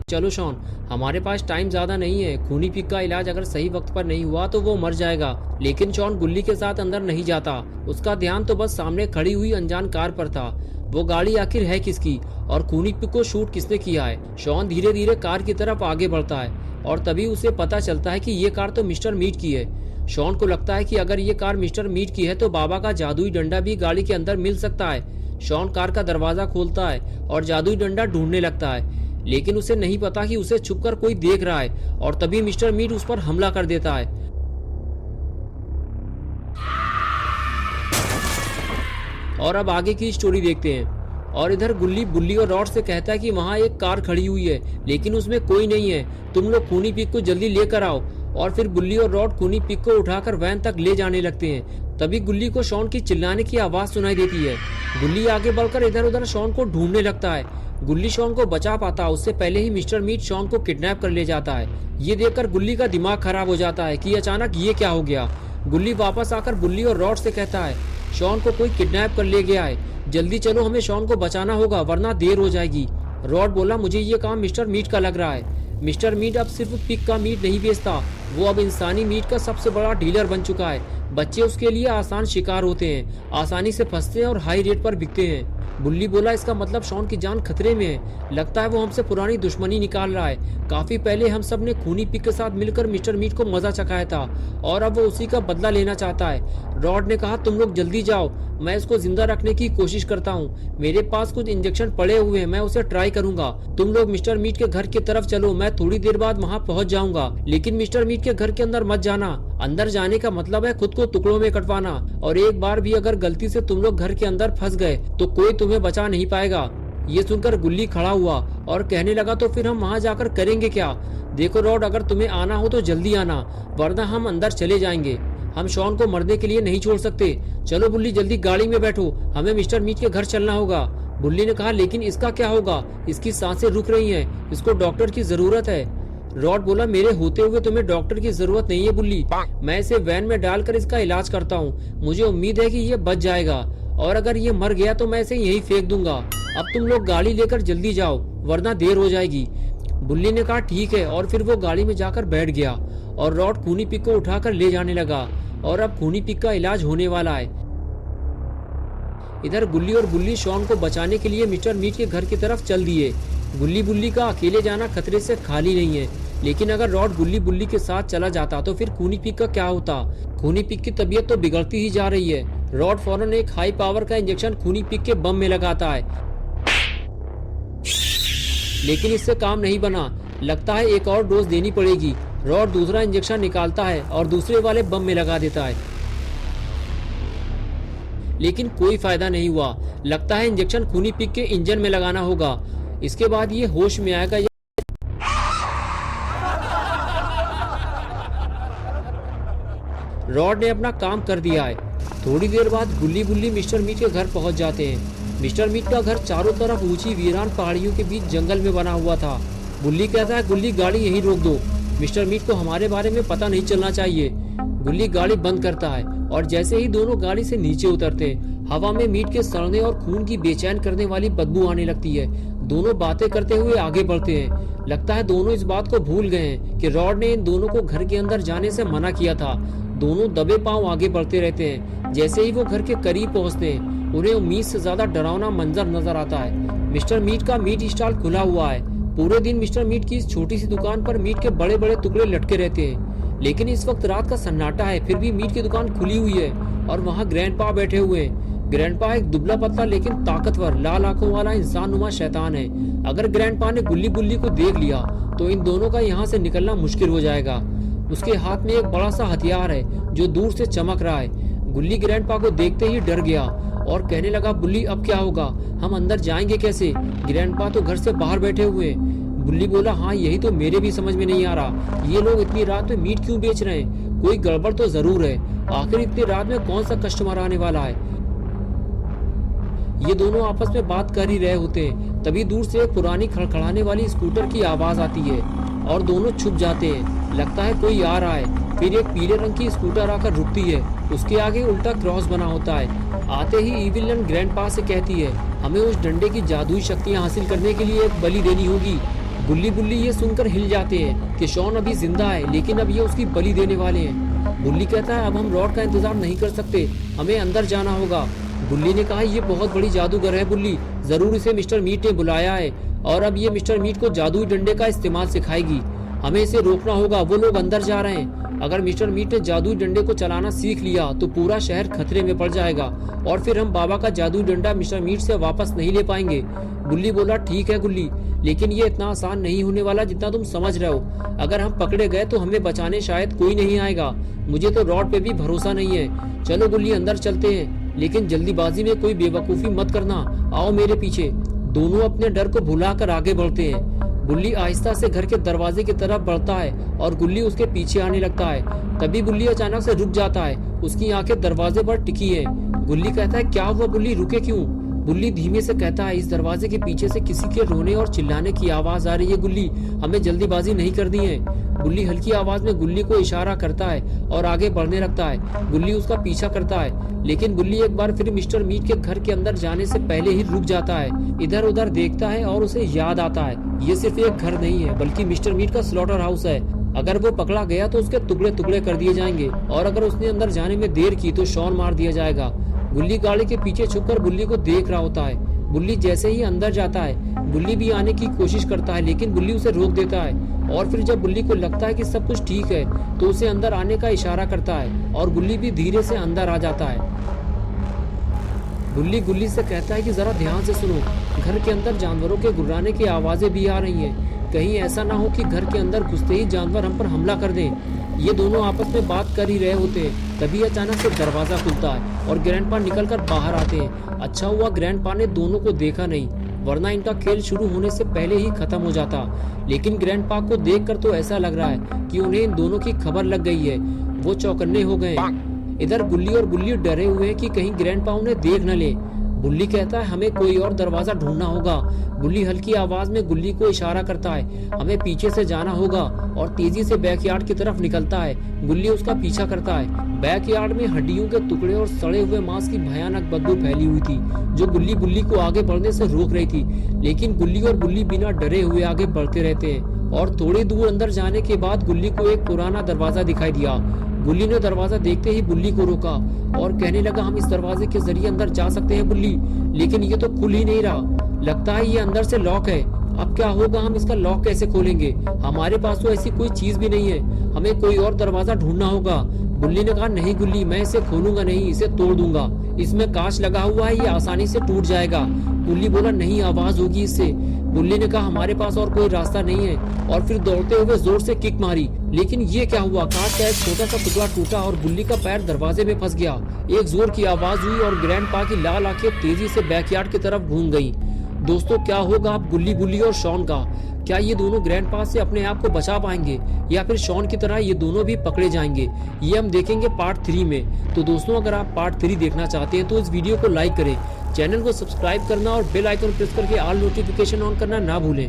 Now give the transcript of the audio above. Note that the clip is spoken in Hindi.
चलो शॉन, हमारे पास टाइम ज्यादा नहीं है। खूनी पिग का इलाज अगर सही वक्त पर नहीं हुआ तो वो मर जाएगा। लेकिन शॉन गुल्ली के साथ अंदर नहीं जाता। उसका ध्यान तो बस सामने खड़ी हुई अनजान कार पर था। वो गाड़ी आखिर है किसकी और खूनी पिग को शूट किसने किया है। शॉन धीरे धीरे कार की तरफ आगे बढ़ता है और तभी उसे पता चलता है कि ये कार तो मिस्टर मीट की है। शॉन को लगता है कि अगर ये कार मिस्टर मीट की है तो बाबा का जादुई डंडा भी गाड़ी के अंदर मिल सकता है। शॉन कार का दरवाजा खोलता है और जादुई डंडा ढूंढने लगता है, लेकिन उसे नहीं पता कि उसे छुपकर कोई देख रहा है और तभी मिस्टर मीट उस पर हमला कर देता है। और अब आगे की स्टोरी देखते हैं। और इधर गुल्ली बुल्ली और रॉड से कहता है कि वहाँ एक कार खड़ी हुई है लेकिन उसमें कोई नहीं है, तुम लोग खूनी पिग को जल्दी लेकर आओ। और फिर गुल्ली और रॉड खूनी पिग को उठाकर वैन तक ले जाने लगते हैं। तभी गुल्ली को शॉन की चिल्लाने की आवाज सुनाई देती है। गुल्ली आगे बढ़कर इधर उधर शॉन को ढूंढने लगता है। गुल्ली शॉन को बचा पाता उससे पहले ही मिस्टर मीट शॉन को किडनैप कर ले जाता है। ये देखकर गुल्ली का दिमाग खराब हो जाता है कि अचानक ये क्या हो गया। गुल्ली वापस आकर बुल्ली और रॉड से कहता है शॉन को कोई किडनैप कर ले गया है, जल्दी चलो, हमें शॉन को बचाना होगा वरना देर हो जाएगी। रॉड बोला मुझे ये काम मिस्टर मीट का लग रहा है। मिस्टर मीट अब सिर्फ पिग का मीट नहीं बेचता, वो अब इंसानी मीट का सबसे बड़ा डीलर बन चुका है। बच्चे उसके लिए आसान शिकार होते हैं, आसानी से फंसते हैं और हाई रेट पर बिकते हैं। बुल्ली बोला इसका मतलब शॉन की जान खतरे में है, लगता है वो हमसे पुरानी दुश्मनी निकाल रहा है। काफी पहले हम सब ने खूनी पिग के साथ मिलकर मिस्टर मीट को मजा चखाया था और अब वो उसी का बदला लेना चाहता है। रॉड ने कहा तुम लोग जल्दी जाओ, मैं इसको जिंदा रखने की कोशिश करता हूँ। मेरे पास कुछ इंजेक्शन पड़े हुए हैं, मैं उसे ट्राई करूंगा। तुम लोग मिस्टर मीट के घर की तरफ चलो, मैं थोड़ी देर बाद वहाँ पहुँच जाऊंगा। लेकिन मिस्टर मीट के घर के अंदर मत जाना, अंदर जाने का मतलब है खुद को टुकड़ों में कटवाना। और एक बार भी अगर गलती से तुम लोग घर के अंदर फंस गए तो कोई तुम्हें बचा नहीं पाएगा। ये सुनकर गुल्ली खड़ा हुआ और कहने लगा तो फिर हम वहाँ जाकर करेंगे क्या? देखो रॉड, अगर तुम्हें आना हो तो जल्दी आना वरना हम अंदर चले जाएंगे। हम शॉन को मरने के लिए नहीं छोड़ सकते। चलो बुल्ली जल्दी गाड़ी में बैठो, हमें मिस्टर मीट के घर चलना होगा। बुल्ली ने कहा लेकिन इसका क्या होगा, इसकी सांसें रुक रही हैं, इसको डॉक्टर की जरूरत है। रॉड बोला मेरे होते हुए तुम्हें डॉक्टर की जरूरत नहीं है बुल्ली, मैं इसे वैन में डालकर इसका इलाज करता हूँ। मुझे उम्मीद है कि ये बच जाएगा और अगर ये मर गया तो मैं इसे यहीं फेंक दूंगा। अब तुम लोग गाड़ी लेकर जल्दी जाओ वरना देर हो जाएगी। बुल्ली ने कहा ठीक है और फिर वो गाड़ी में जाकर बैठ गया और रॉड खूनी पिग को उठाकर ले जाने लगा और अब खूनी पिग का इलाज होने वाला है। इधर गुल्ली और बुल्ली शॉन को बचाने के लिए मिस्टर मीट के घर की तरफ चल दिए। गुल्ली बुल्ली का अकेले जाना खतरे से खाली नहीं है, लेकिन अगर रॉड गुल्ली बुल्ली के साथ चला जाता तो फिर खूनी पिग का क्या होता? खूनी पिग की तबीयत तो बिगड़ती ही जा रही है। रॉड फौरन एक हाई पावर का इंजेक्शन खूनी पिग के बम में लगाता है, लेकिन इससे काम नहीं बना, लगता है एक और डोज देनी पड़ेगी। रॉड दूसरा इंजेक्शन निकालता है और दूसरे वाले बम में लगा देता है, लेकिन कोई फायदा नहीं हुआ। लगता है इंजेक्शन खूनी पिग के इंजन में लगाना होगा, इसके बाद ये होश में आएगा। रॉड ने अपना काम कर दिया है। थोड़ी देर बाद गुल्ली बुल्ली मिस्टर मीट के घर पहुंच जाते हैं। मिस्टर मीट का घर चारों तरफ ऊंची वीरान पहाड़ियों के बीच जंगल में बना हुआ था। बुल्ली कहता है गुल्ली गाड़ी यहीं रोक दो, मिस्टर मीट को हमारे बारे में पता नहीं चलना चाहिए। गुल्ली गाड़ी बंद करता है और जैसे ही दोनों गाड़ी से नीचे उतरते हैं हवा में मीट के सड़ने और खून की बेचैन करने वाली बदबू आने लगती है। दोनों बातें करते हुए आगे बढ़ते हैं। लगता है दोनों इस बात को भूल गए हैं कि रॉड ने इन दोनों को घर के अंदर जाने से मना किया था। दोनों दबे पांव आगे बढ़ते रहते हैं। जैसे ही वो घर के करीब पहुंचते हैं उन्हें उम्मीद से ज्यादा डरावना मंजर नजर आता है। मिस्टर मीट का मीट स्टॉल खुला हुआ है। पूरे दिन मिस्टर मीट की इस छोटी सी दुकान पर मीट के बड़े बड़े टुकड़े लटके रहते हैं, लेकिन इस वक्त रात का सन्नाटा है फिर भी मीट की दुकान खुली हुई है और वहाँ ग्रैंडपा बैठे हुए हैं। ग्रैंडपा एक दुबला पतला लेकिन ताकतवर लाल आंखों वाला इंसान नुमा शैतान है। अगर ग्रैंडपा ने गुल्ली बुल्ली को देख लिया तो इन दोनों का यहाँ से निकलना मुश्किल हो जाएगा। उसके हाथ में एक बड़ा सा हथियार है जो दूर से चमक रहा है। गुल्ली ग्रैंडपा को देखते ही डर गया और कहने लगा बुल्ली अब क्या होगा, हम अंदर जाएंगे कैसे? ग्रैंडपा तो घर से बाहर बैठे हुए हैं। बुल्ली बोला हाँ यही तो मेरे भी समझ में नहीं आ रहा, ये लोग इतनी रात में मीट क्यों बेच रहे हैं? कोई गड़बड़ तो जरूर है, आखिर इतनी रात में कौन सा कस्टमर आने वाला है? ये दोनों आपस में बात कर ही रहे होते हैं, तभी दूर से एक पुरानी खड़खड़ाने वाली स्कूटर की आवाज आती है और दोनों छुप जाते हैं। लगता है कोई आ रहा है। फिर एक पीले रंग की स्कूटर आकर रुकती है, उसके आगे उल्टा क्रॉस बना होता है। आते ही इविलन ग्रैंडपा से कहती है हमें उस डंडे की जादुई शक्तियां हासिल करने के लिए एक बलि देनी होगी। गुल्ली बुल्ली ये सुनकर हिल जाते हैं कि शॉन अभी जिंदा है, लेकिन अब ये उसकी बलि देने वाले हैं। बुल्ली कहता है अब हम रॉड का इंतजार नहीं कर सकते, हमें अंदर जाना होगा। बुल्ली ने कहा ये बहुत बड़ी जादूगर है बुल्ली, जरूर इसे मिस्टर मीट ने बुलाया है और अब ये मिस्टर मीट को जादुई डंडे का इस्तेमाल सिखाएगी। हमें इसे रोकना होगा, वो लोग अंदर जा रहे हैं। अगर मिस्टर मीट ने जादुई डंडे को चलाना सीख लिया तो पूरा शहर खतरे में पड़ जाएगा और फिर हम बाबा का जादुई डंडा मिस्टर मीट से वापस नहीं ले पाएंगे। बुल्ली बोला ठीक है गुल्ली, लेकिन ये इतना आसान नहीं होने वाला जितना तुम समझ रहे हो। अगर हम पकड़े गए तो हमें बचाने शायद कोई नहीं आएगा। मुझे तो रॉड पे भी भरोसा नहीं है। चलो गुल्ली अंदर चलते हैं, लेकिन जल्दीबाजी में कोई बेवकूफी मत करना। आओ मेरे पीछे। दोनों अपने डर को भुलाकर आगे बढ़ते हैं। बुल्ली आहिस्ता से घर के दरवाजे की तरफ बढ़ता है और गुल्ली उसके पीछे आने लगता है। तभी गुल्ली अचानक से रुक जाता है, उसकी आंखें दरवाजे पर टिकी है। गुल्ली कहता है क्या हुआ बुल्ली, रुके क्यों? बुल्ली धीमे से कहता है इस दरवाजे के पीछे से किसी के रोने और चिल्लाने की आवाज आ रही है गुल्ली, हमें जल्दीबाजी नहीं करनी है। बुल्ली हल्की आवाज में गुल्ली को इशारा करता है और आगे बढ़ने लगता है। गुल्ली उसका पीछा करता है, लेकिन बुल्ली एक बार फिर मिस्टर मीट के घर के अंदर जाने से पहले ही रुक जाता है। इधर उधर देखता है और उसे याद आता है ये सिर्फ एक घर नहीं है बल्कि मिस्टर मीट का स्लॉटर हाउस है। अगर वो पकड़ा गया तो उसके टुकड़े टुकड़े कर दिए जाएंगे और अगर उसने अंदर जाने में देर की तो शॉन मार दिया जाएगा। गुल्ली गाड़ी के पीछे छुपकर बुल्ली को देख रहा होता है। बुल्ली जैसे ही अंदर जाता है बुल्ली भी आने की कोशिश करता है, लेकिन बुल्ली उसे रोक देता है और फिर जब बुल्ली को लगता है कि सब कुछ ठीक है तो उसे अंदर आने का इशारा करता है और गुल्ली भी धीरे से अंदर आ जाता है। बुल्ली गुल्ली से कहता है कि जरा ध्यान से सुनो, घर के अंदर जानवरों के गुर्राने की आवाजें भी आ रही हैं। कहीं ऐसा ना हो कि घर के अंदर घुसते ही जानवर हम पर हमला कर दें। ये दोनों आपस में बात कर ही रहे होते हैं, तभी अचानक से दरवाजा खुलता है और ग्रैंडपा निकलकर बाहर आते हैं। अच्छा हुआ ग्रैंडपा ने दोनों को देखा नहीं, वरना इनका खेल शुरू होने से पहले ही खत्म हो जाता। लेकिन ग्रैंडपा को देखकर तो ऐसा लग रहा है कि उन्हें इन दोनों की खबर लग गई है, वो चौकन्ने हो गए। इधर गुल्ली और बुल्ली डरे हुए हैं कि कहीं ग्रैंडपा उन्हें देख न ले। बुल्ली कहता है हमें कोई और दरवाजा ढूंढना होगा। बुल्ली हल्की आवाज में गुल्ली को इशारा करता है, हमें पीछे से जाना होगा और तेजी से बैकयार्ड की तरफ निकलता है। गुल्ली उसका पीछा करता है। बैकयार्ड में हड्डियों के टुकड़े और सड़े हुए मांस की भयानक बदबू फैली हुई थी जो गुल्ली बुल्ली को आगे बढ़ने से रोक रही थी। लेकिन गुल्ली और बुल्ली बिना डरे हुए आगे बढ़ते रहते हैं और थोड़ी दूर अंदर जाने के बाद गुल्ली को एक पुराना दरवाजा दिखाई दिया। गुल्ली ने दरवाजा देखते ही बुल्ली को रोका और कहने लगा हम इस दरवाजे के जरिए अंदर जा सकते हैं बुल्ली, लेकिन ये तो खुल ही नहीं रहा, लगता है ये अंदर से लॉक है। अब क्या होगा, हम इसका लॉक कैसे खोलेंगे? हमारे पास तो ऐसी कोई चीज भी नहीं है, हमें कोई और दरवाजा ढूंढना होगा। बुल्ली ने कहा नहीं गुल्ली, मैं इसे खोलूंगा नहीं, इसे तोड़ दूंगा, इसमें कांच लगा हुआ है, ये आसानी से टूट जाएगा। बुल्ली बोला नहीं, आवाज होगी इससे। बुल्ली ने कहा हमारे पास और कोई रास्ता नहीं है और फिर दौड़ते हुए जोर से किक मारी, लेकिन ये क्या हुआ, कांच का एक छोटा सा टुकड़ा टूटा और बुल्ली का पैर दरवाजे में फंस गया। एक जोर की आवाज हुई और ग्रैंडपा की लाल आंखें तेजी से बैकयार्ड की तरफ घूम गई। दोस्तों क्या होगा अब गुल्ली बुल्ली और शॉन का? क्या ये दोनों ग्रैंडपा से अपने आप को बचा पाएंगे या फिर शॉन की तरह ये दोनों भी पकड़े जाएंगे? ये हम देखेंगे पार्ट 3 में। तो दोस्तों अगर आप पार्ट 3 देखना चाहते हैं तो इस वीडियो को लाइक करें, चैनल को सब्सक्राइब करना और बेल आइकन प्रेस करके ऑल नोटिफिकेशन ऑन करना ना भूलें।